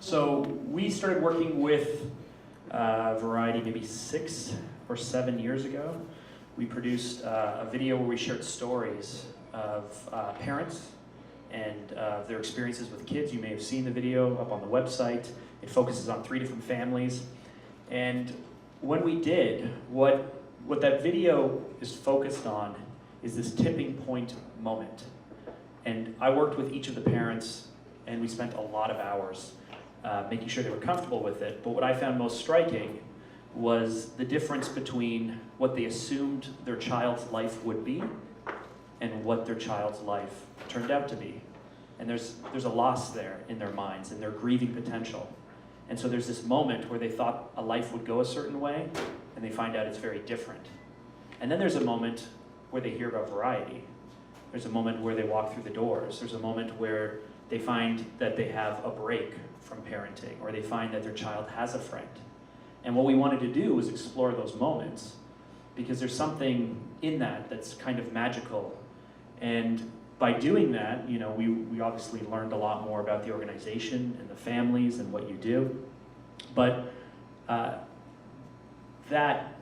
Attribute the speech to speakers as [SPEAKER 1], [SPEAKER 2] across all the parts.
[SPEAKER 1] So we started working with Variety maybe 6 or 7 years ago. We produced a video where we shared stories of parents and their experiences with kids. You may have seen the video up on the website. It focuses on 3 different families. And when we did, what that video is focused on is this tipping point moment. And I worked with each of the parents, and we spent a lot of hours making sure they were comfortable with it. But what I found most striking was the difference between what they assumed their child's life would be and what their child's life turned out to be. And there's a loss there in their minds and their grieving potential. And so there's this moment where they thought a life would go a certain way, and they find out it's very different. And then there's a moment where they hear about Variety. There's a moment where they walk through the doors. There's a moment where they find that they have a break from parenting, or they find that their child has a friend. And what we wanted to do was explore those moments, because there's something in that that's kind of magical. And by doing that, you know, we obviously learned a lot more about the organization and the families and what you do. But that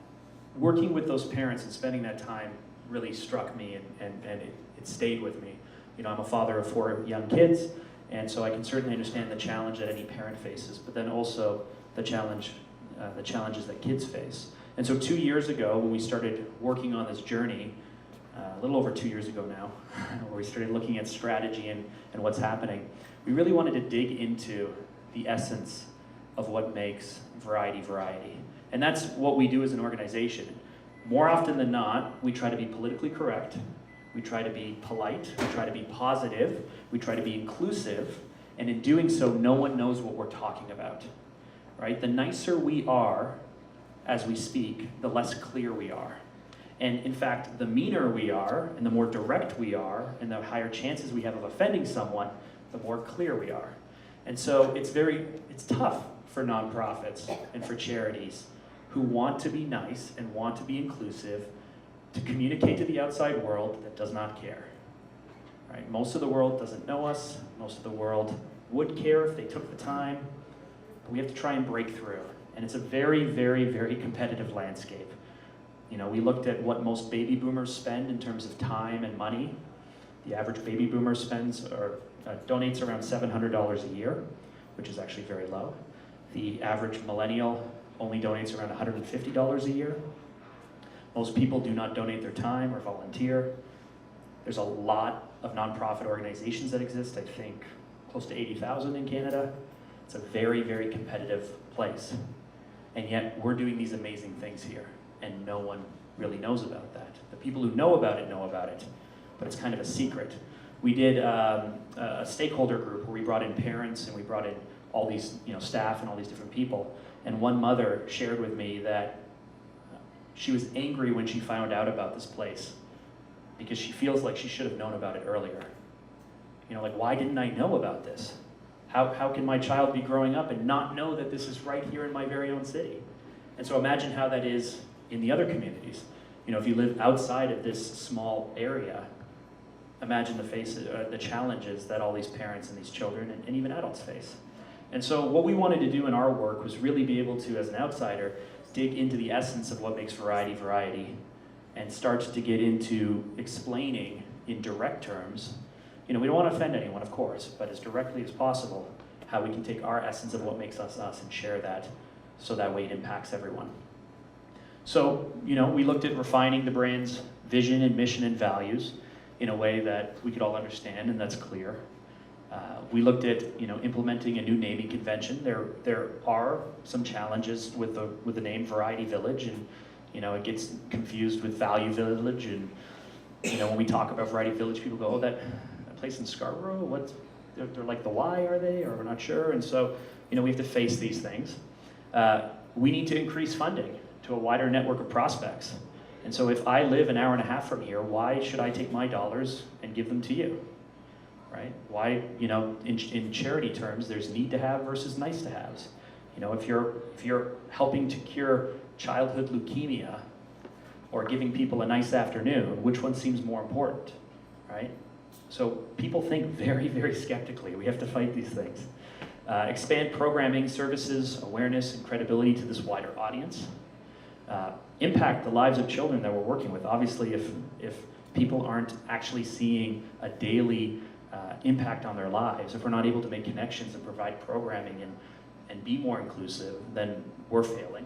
[SPEAKER 1] working with those parents and spending that time really struck me, and it stayed with me. You know, I'm a father of 4 young kids, and so I can certainly understand the challenge that any parent faces, but then also the challenges that kids face. And so 2 years ago, when we started working on this journey, a little over 2 years ago now, where we started looking at strategy and what's happening, we really wanted to dig into the essence of what makes Variety Variety. And that's what we do as an organization. More often than not, we try to be politically correct, we try to be polite, we try to be positive, we try to be inclusive, and in doing so, no one knows what we're talking about, right? The nicer we are as we speak, the less clear we are. And in fact, the meaner we are, and the more direct we are, and the higher chances we have of offending someone, the more clear we are. And so it's tough for nonprofits and for charities who want to be nice and want to be inclusive to communicate to the outside world that does not care. Right? Most of the world doesn't know us. Most of the world would care if they took the time, but we have to try and break through. And it's a very, very, very competitive landscape. You know, we looked at what most baby boomers spend in terms of time and money. The average baby boomer donates around $700 a year, which is actually very low. The average millennial only donates around $150 a year. Most people do not donate their time or volunteer. There's a lot of nonprofit organizations that exist, I think close to 80,000 in Canada. It's a very, very competitive place. And yet we're doing these amazing things here, and no one really knows about that. The people who know about it, but it's kind of a secret. We did a stakeholder group where we brought in parents and we brought in all these staff and all these different people. And one mother shared with me that she was angry when she found out about this place because she feels like she should have known about it earlier. You know, like, why didn't I know about this? How can my child be growing up and not know that this is right here in my very own city? And so imagine how that is in the other communities. You know, if you live outside of this small area, imagine the challenges that all these parents and these children and even adults face. And so what we wanted to do in our work was really be able to, as an outsider, dig into the essence of what makes Variety Variety and start to get into explaining in direct terms. You know, we don't want to offend anyone, of course, but as directly as possible, how we can take our essence of what makes us us and share that so that way it impacts everyone. So, you know, we looked at refining the brand's vision and mission and values in a way that we could all understand and that's clear. We looked at, implementing a new naming convention. There are some challenges with the name Variety Village, and it gets confused with Value Village. And when we talk about Variety Village, people go, "Oh, that place in Scarborough? What? They're like the Y, are they? Or we're not sure." And so, we have to face these things. We need to increase funding to a wider network of prospects. And so, if I live an hour and a half from here, why should I take my dollars and give them to you? Right? Why, in charity terms, there's need to have versus nice to haves. If you're helping to cure childhood leukemia or giving people a nice afternoon, which one seems more important, right? So people think very, very skeptically. We have to fight these things. Expand programming, services, awareness, and credibility to this wider audience. Impact the lives of children that we're working with. Obviously, if people aren't actually seeing a daily impact on their lives, if we're not able to make connections and provide programming and be more inclusive, then we're failing.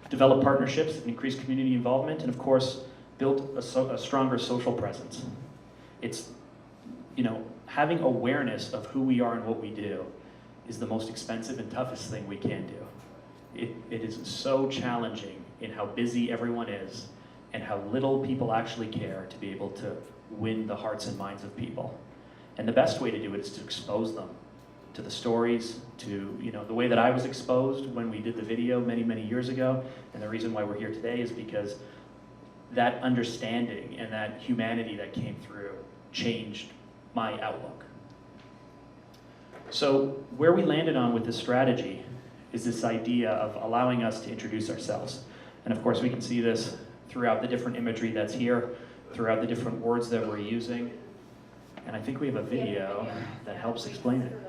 [SPEAKER 1] Develop partnerships and increase community involvement, and of course, build a stronger social presence. It's, having awareness of who we are and what we do is the most expensive and toughest thing we can do. It is so challenging in how busy everyone is and how little people actually care to be able to win the hearts and minds of people. And the best way to do it is to expose them to the stories, to the way that I was exposed when we did the video many, many years ago. And the reason why we're here today is because that understanding and that humanity that came through changed my outlook. So where we landed on with this strategy is this idea of allowing us to introduce ourselves. And of course we can see this throughout the different imagery that's here, throughout the different words that we're using. And I think we have a video that helps explain it.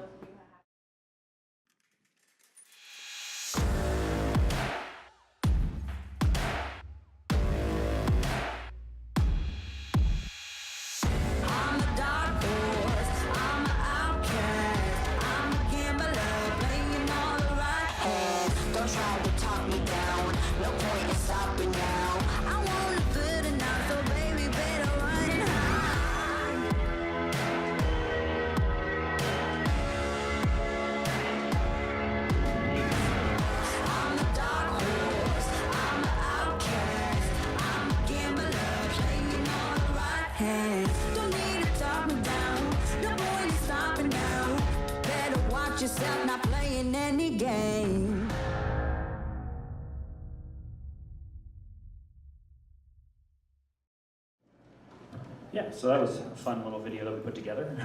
[SPEAKER 2] Yourself not playing any game.
[SPEAKER 1] Yeah, so that was a fun little video that we put together.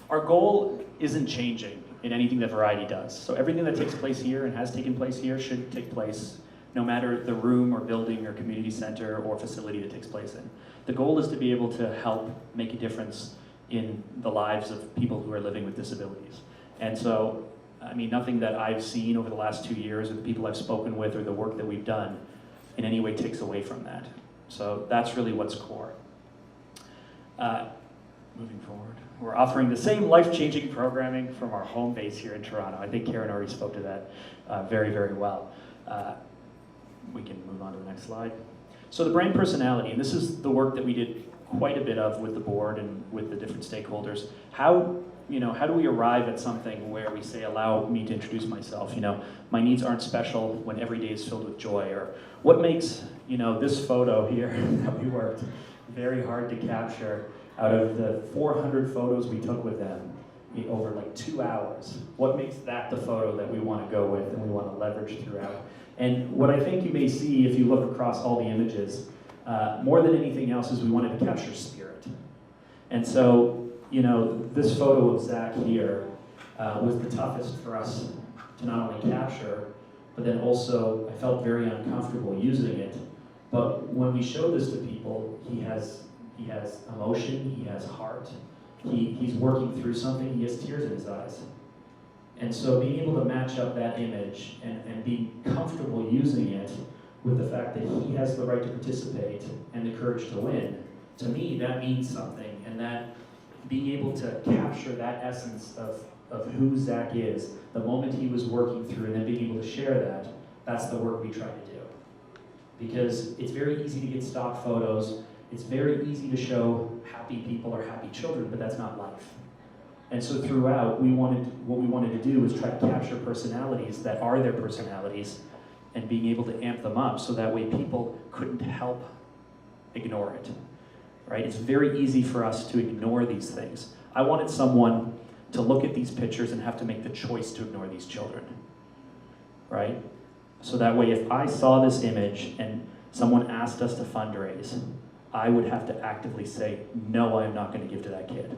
[SPEAKER 1] Our goal isn't changing in anything that Variety does. So everything that takes place here and has taken place here should take place no matter the room or building or community center or facility that takes place in. The goal is to be able to help make a difference in the lives of people who are living with disabilities. And so, nothing that I've seen over the last 2 years, or the people I've spoken with, or the work that we've done, in any way takes away from that. So that's really what's core. Moving forward, we're offering the same life-changing programming from our home base here in Toronto. I think Karen already spoke to that very, very well. We can move on to the next slide. So the brand personality, and this is the work that we did quite a bit of with the board and with the different stakeholders. How do we arrive at something where we say, allow me to introduce myself? My needs aren't special when every day is filled with joy. Or what makes, this photo here that we worked very hard to capture out of the 400 photos we took with them over like 2 hours. What makes that the photo that we want to go with and we want to leverage throughout? And what I think you may see if you look across all the images, more than anything else, is we wanted to capture spirit. And so, this photo of Zach here was the toughest for us to not only capture, but then also I felt very uncomfortable using it. But when we show this to people, he has emotion, he has heart, he's working through something, he has tears in his eyes. And so being able to match up that image and be comfortable using it with the fact that he has the right to participate and the courage to win, to me that means something. And that being able to capture that essence of who Zach is, the moment he was working through, and then being able to share that, that's the work we try to do. Because it's very easy to get stock photos, it's very easy to show happy people or happy children, but that's not life. And so throughout, what we wanted to do was try to capture personalities that are their personalities and being able to amp them up so that way people couldn't help ignore it, right? It's very easy for us to ignore these things. I wanted someone to look at these pictures and have to make the choice to ignore these children, right? So that way if I saw this image and someone asked us to fundraise, I would have to actively say, no, I'm not going to give to that kid.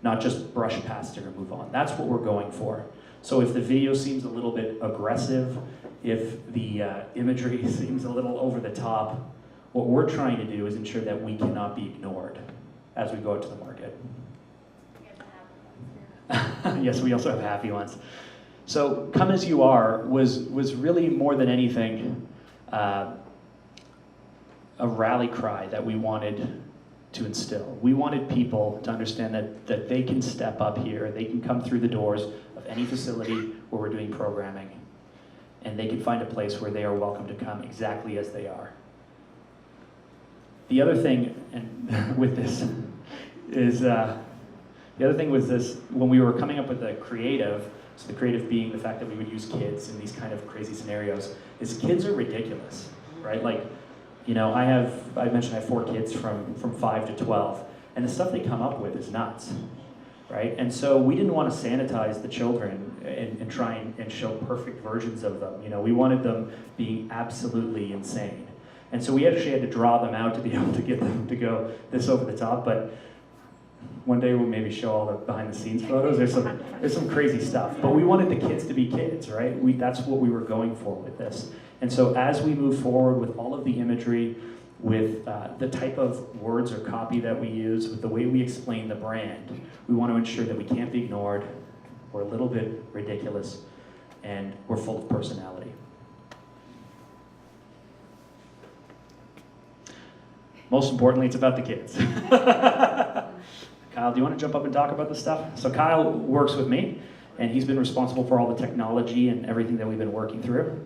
[SPEAKER 1] Not just brush past it or move on. That's what we're going for. So if the video seems a little bit aggressive, if the imagery seems a little over the top, what we're trying to do is ensure that we cannot be ignored as we go out to the market. Yes, we also have happy ones. So Come As You Are was really more than anything a rally cry that we wanted to instill. We wanted people to understand that they can step up here, they can come through the doors of any facility where we're doing programming, and they can find a place where they are welcome to come exactly as they are. The other thing with this is, when we were coming up with the creative, so the creative being the fact that we would use kids in these kind of crazy scenarios, is kids are ridiculous, right? Like, you know, I mentioned I have 4 kids from 5 to 12, and the stuff they come up with is nuts, right? And so we didn't want to sanitize the children and try and show perfect versions of them. You know, we wanted them being absolutely insane. And so we actually had to draw them out to be able to get them to go this over the top, but one day we'll maybe show all the behind the scenes photos. There's some crazy stuff, but we wanted the kids to be kids, right? That's what we were going for with this. And so as we move forward with all of the imagery, with the type of words or copy that we use, with the way we explain the brand, we want to ensure that we can't be ignored, we're a little bit ridiculous, and we're full of personality. Most importantly, it's about the kids. Kyle, do you want to jump up and talk about this stuff? So Kyle works with me, and he's been responsible for all the technology and everything that we've been working through.